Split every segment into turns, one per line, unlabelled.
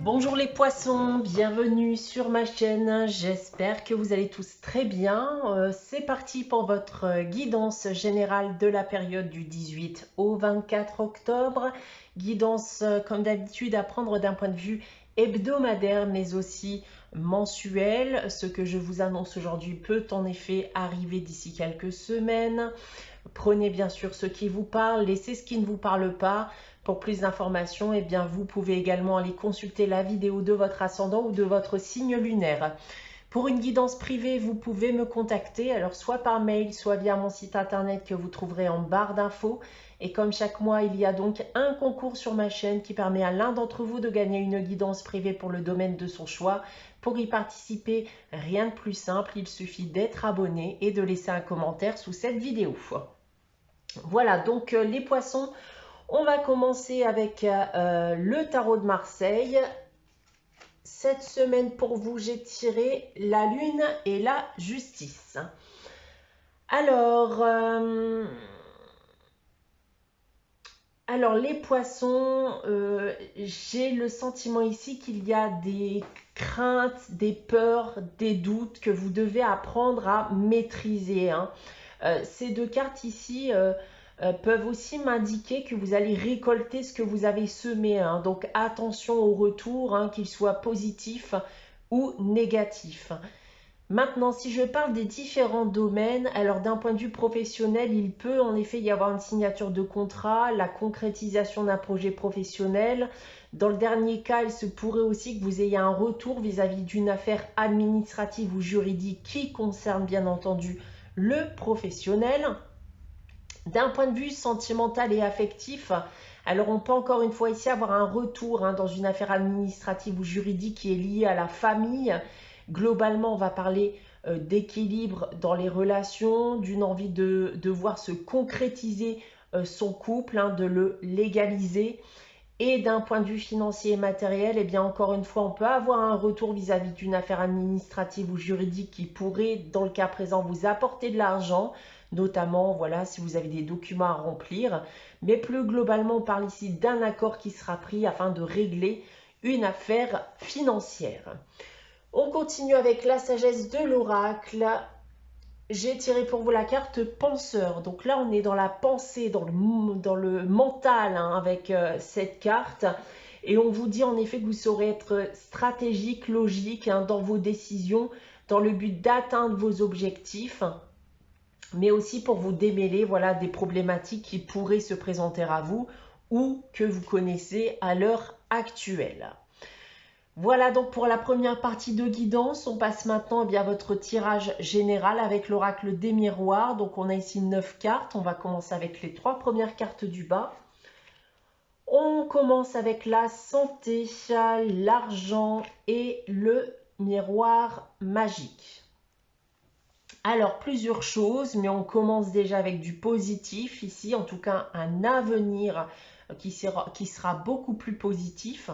Bonjour les poissons, bienvenue sur ma chaîne, j'espère que vous allez tous très bien. C'est parti pour votre guidance générale de la période du 18 au 24 octobre. Guidance comme d'habitude à prendre d'un point de vue hebdomadaire mais aussi mensuel. Ce que je vous annonce aujourd'hui peut en effet arriver d'ici quelques semaines. Prenez bien sûr ce qui vous parle, laissez ce qui ne vous parle pas. Pour plus d'informations, eh bien, vous pouvez également aller consulter la vidéo de votre ascendant ou de votre signe lunaire. Pour une guidance privée, vous pouvez me contacter, alors soit par mail, soit via mon site internet que vous trouverez en barre d'infos. Et comme chaque mois, il y a donc un concours sur ma chaîne qui permet à l'un d'entre vous de gagner une guidance privée pour le domaine de son choix. Pour y participer, rien de plus simple, il suffit d'être abonné et de laisser un commentaire sous cette vidéo. Voilà, donc les poissons, on va commencer avec le tarot de Marseille. Cette semaine pour vous, j'ai tiré la lune et la justice. Alors les poissons, j'ai le sentiment ici qu'il y a des craintes, des peurs, des doutes que vous devez apprendre à maîtriser. Ces deux cartes ici peuvent aussi m'indiquer que vous allez récolter ce que vous avez semé. Donc attention au retour, qu'il soit positif ou négatif. Maintenant, si je parle des différents domaines, alors d'un point de vue professionnel, il peut en effet y avoir une signature de contrat, la concrétisation d'un projet professionnel. Dans le dernier cas, il se pourrait aussi que vous ayez un retour vis-à-vis d'une affaire administrative ou juridique qui concerne bien entendu le professionnel. D'un point de vue sentimental et affectif, alors on peut encore une fois ici avoir un retour dans une affaire administrative ou juridique qui est liée à la famille. Globalement, on va parler d'équilibre dans les relations, d'une envie de voir se concrétiser son couple, de le légaliser. Et d'un point de vue financier et matériel, eh bien encore une fois, on peut avoir un retour vis-à-vis d'une affaire administrative ou juridique qui pourrait, dans le cas présent, vous apporter de l'argent, notamment voilà, si vous avez des documents à remplir. Mais plus globalement, on parle ici d'un accord qui sera pris afin de régler une affaire financière. On continue avec la sagesse de l'oracle. J'ai tiré pour vous la carte penseur. Donc là, on est dans la pensée, dans le mental avec cette carte. Et on vous dit en effet que vous saurez être stratégique, logique dans vos décisions, dans le but d'atteindre vos objectifs, mais aussi pour vous démêler des problématiques qui pourraient se présenter à vous ou que vous connaissez à l'heure actuelle. Voilà donc pour la première partie de guidance. On passe maintenant à votre tirage général avec l'oracle des miroirs. Donc on a ici 9 cartes. On va commencer avec les 3 premières cartes du bas. On commence avec la santé, l'argent et le miroir magique. Alors plusieurs choses, mais on commence déjà avec du positif ici. En tout cas un avenir qui sera beaucoup plus positif.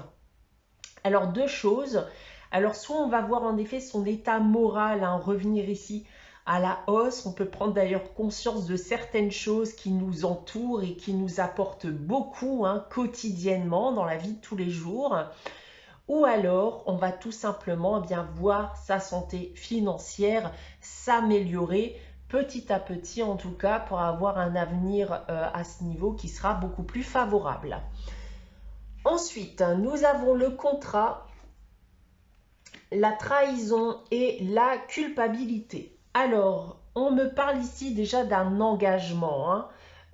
Alors deux choses, alors soit on va voir en effet son état moral revenir ici à la hausse, on peut prendre d'ailleurs conscience de certaines choses qui nous entourent et qui nous apportent beaucoup quotidiennement dans la vie de tous les jours, ou alors on va tout simplement voir sa santé financière s'améliorer petit à petit en tout cas pour avoir un avenir à ce niveau qui sera beaucoup plus favorable. Ensuite, nous avons le contrat, la trahison et la culpabilité. Alors, on me parle ici déjà d'un engagement.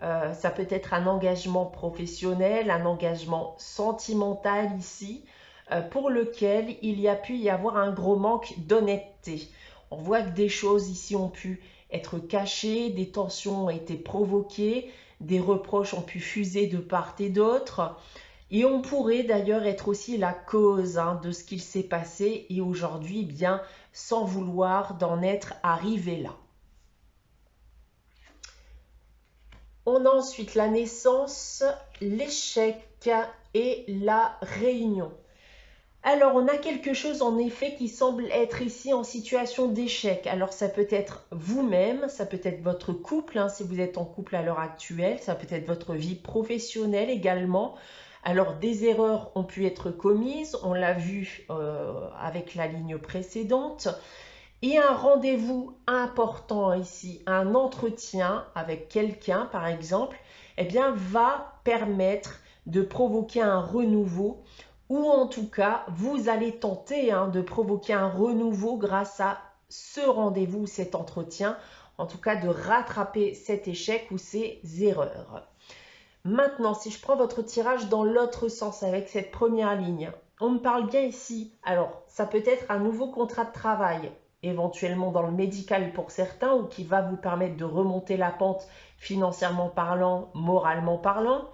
Ça peut être un engagement professionnel, un engagement sentimental ici, pour lequel il y a pu y avoir un gros manque d'honnêteté. On voit que des choses ici ont pu être cachées, des tensions ont été provoquées, des reproches ont pu fuser de part et d'autre. Et on pourrait d'ailleurs être aussi la cause de ce qu'il s'est passé et aujourd'hui, sans vouloir d'en être arrivé là. On a ensuite la naissance, l'échec et la réunion. Alors, on a quelque chose en effet qui semble être ici en situation d'échec. Alors, ça peut être vous-même, ça peut être votre couple, si vous êtes en couple à l'heure actuelle, ça peut être votre vie professionnelle également. Alors, des erreurs ont pu être commises, on l'a vu avec la ligne précédente. Et un rendez-vous important ici, un entretien avec quelqu'un par exemple, eh bien, va permettre de provoquer un renouveau, ou en tout cas, vous allez tenter de provoquer un renouveau grâce à ce rendez-vous, cet entretien, en tout cas de rattraper cet échec ou ces erreurs. Maintenant, si je prends votre tirage dans l'autre sens avec cette première ligne, on me parle bien ici. Alors, ça peut être un nouveau contrat de travail, éventuellement dans le médical pour certains, ou qui va vous permettre de remonter la pente financièrement parlant, moralement parlant.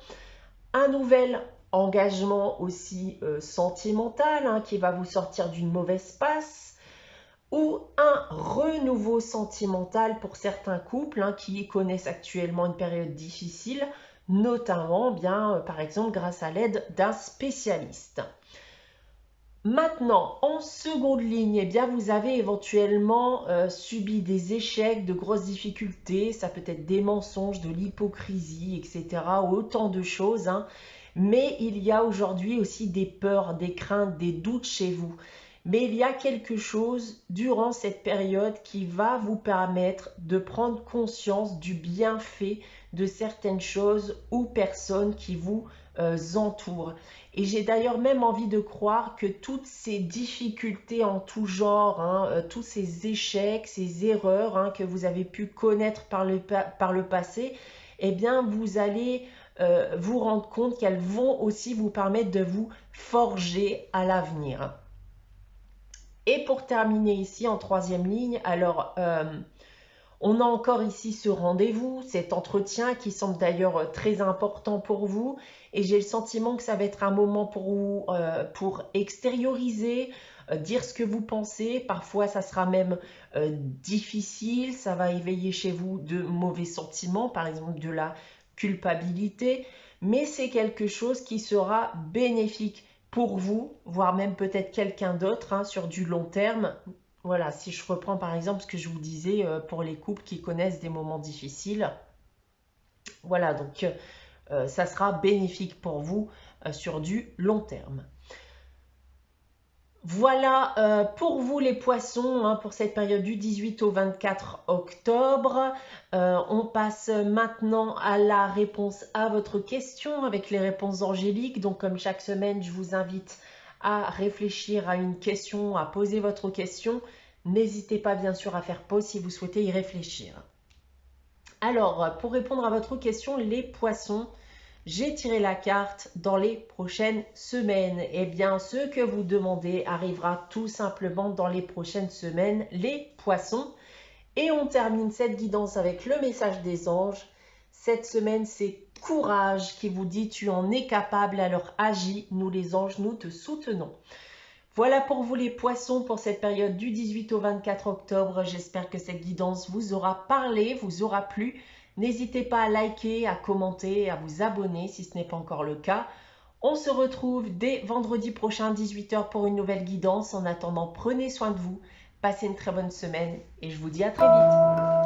Un nouvel engagement aussi sentimental qui va vous sortir d'une mauvaise passe, ou un renouveau sentimental pour certains couples qui connaissent actuellement une période difficile, notamment par exemple grâce à l'aide d'un spécialiste. Maintenant, en seconde ligne, vous avez éventuellement subi des échecs, de grosses difficultés, ça peut être des mensonges, de l'hypocrisie, etc. Autant de choses, mais il y a aujourd'hui aussi des peurs, des craintes, des doutes chez vous. Mais il y a quelque chose durant cette période qui va vous permettre de prendre conscience du bienfait de certaines choses ou personnes qui vous entourent. Et j'ai d'ailleurs même envie de croire que toutes ces difficultés en tout genre, tous ces échecs, ces erreurs que vous avez pu connaître par le passé, eh bien vous allez vous rendre compte qu'elles vont aussi vous permettre de vous forger à l'avenir. Et pour terminer ici en troisième ligne, alors on a encore ici ce rendez-vous, cet entretien qui semble d'ailleurs très important pour vous. Et j'ai le sentiment que ça va être un moment pour vous pour extérioriser, dire ce que vous pensez. Parfois, ça sera même difficile, ça va éveiller chez vous de mauvais sentiments, par exemple de la culpabilité. Mais c'est quelque chose qui sera bénéfique pour vous, voire même peut-être quelqu'un d'autre sur du long terme. Voilà, si je reprends par exemple ce que je vous disais pour les couples qui connaissent des moments difficiles. Voilà, donc ça sera bénéfique pour vous sur du long terme. Voilà pour vous les poissons pour cette période du 18 au 24 octobre. On passe maintenant à la réponse à votre question avec les réponses angéliques. Donc comme chaque semaine, je vous invite à réfléchir à une question, à poser votre question. N'hésitez pas bien sûr à faire pause si vous souhaitez y réfléchir. Alors, pour répondre à votre question, les poissons, j'ai tiré la carte dans les prochaines semaines. Eh bien, ce que vous demandez arrivera tout simplement dans les prochaines semaines, les poissons. Et on termine cette guidance avec le message des anges. Cette semaine, c'est courage qui vous dit tu en es capable, alors agis, nous les anges, nous te soutenons. Voilà pour vous les poissons pour cette période du 18 au 24 octobre. J'espère que cette guidance vous aura parlé, vous aura plu. N'hésitez pas à liker, à commenter, à vous abonner si ce n'est pas encore le cas. On se retrouve dès vendredi prochain 18 h pour une nouvelle guidance. En attendant, prenez soin de vous, passez une très bonne semaine et je vous dis à très vite.